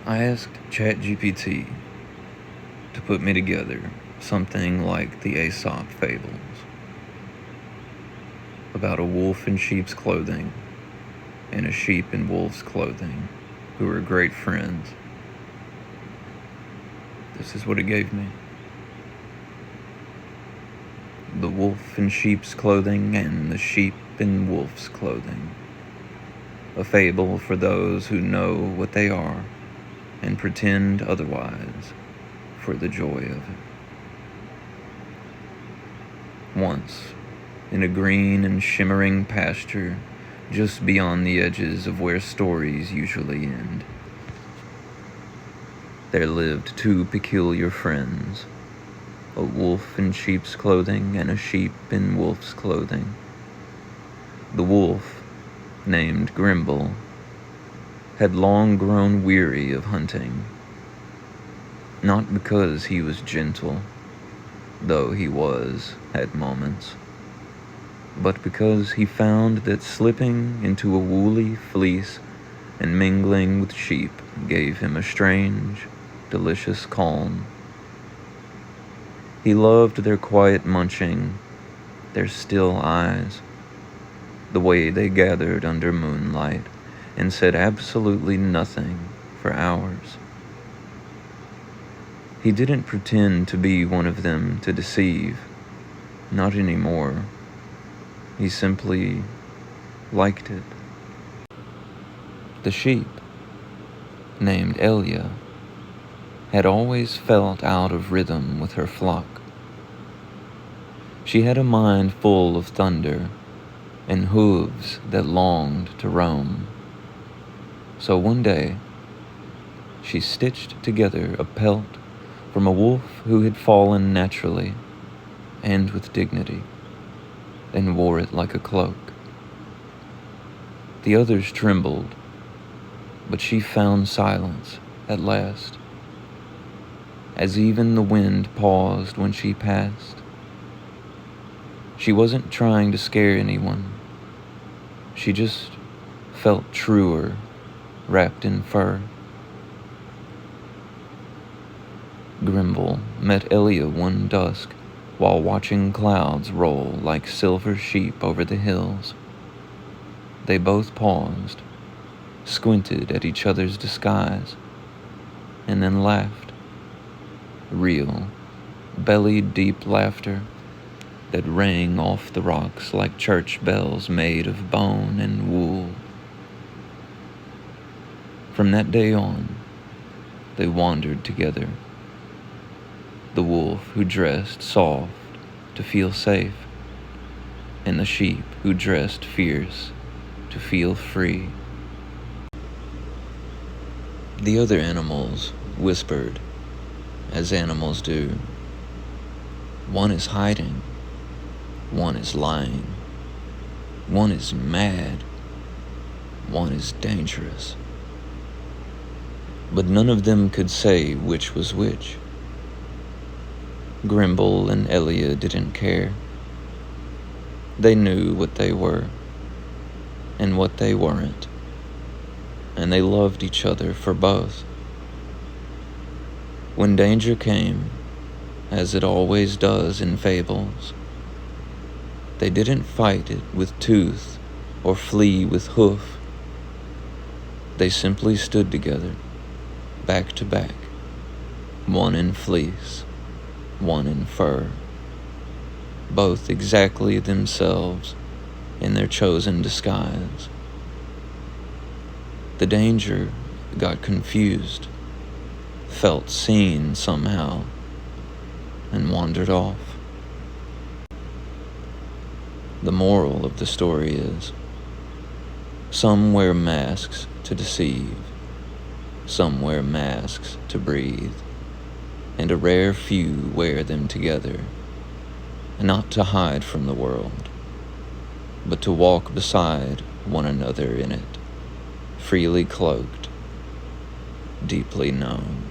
I asked ChatGPT to put me together something like the Aesop fables about a wolf in sheep's clothing and a sheep in wolf's clothing who were great friends. This is what it gave me. The wolf in sheep's clothing and the sheep in wolf's clothing. A fable for those who know what they are and pretend otherwise for the joy of it. Once, in a green and shimmering pasture just beyond the edges of where stories usually end, there lived two peculiar friends, a wolf in sheep's clothing and a sheep in wolf's clothing. The wolf, named Grimble, had long grown weary of hunting, not because he was gentle, though he was at moments, but because he found that slipping into a woolly fleece and mingling with sheep gave him a strange, delicious calm. He loved their quiet munching, their still eyes, the way they gathered under moonlight and said absolutely nothing for hours. He didn't pretend to be one of them to deceive, not anymore. He simply liked it. The sheep, named Elia, had always felt out of rhythm with her flock. She had a mind full of thunder and hooves that longed to roam. So one day, she stitched together a pelt from a wolf who had fallen naturally and with dignity, and wore it like a cloak. The others trembled, but she found silence at last, as even the wind paused when she passed. She wasn't trying to scare anyone. She just felt truer, wrapped in fur. Grimble met Elia one dusk while watching clouds roll like silver sheep over the hills. They both paused, squinted at each other's disguise, and then laughed. Real, belly-deep laughter that rang off the rocks like church bells made of bone and wool. From that day on, they wandered together. The wolf who dressed soft to feel safe, and the sheep who dressed fierce to feel free. The other animals whispered, as animals do. One is hiding. One is lying. One is mad. One is dangerous. But none of them could say which was which. Grimble and Elia didn't care. They knew what they were and what they weren't, and they loved each other for both. When danger came, as it always does in fables, they didn't fight it with tooth or flee with hoof. They simply stood together, back to back, one in fleece, one in fur, both exactly themselves in their chosen disguise. The danger got confused, felt seen somehow, and wandered off. The moral of the story is, some wear masks to deceive, some wear masks to breathe, and a rare few wear them together, not to hide from the world, but to walk beside one another in it, freely cloaked, deeply known.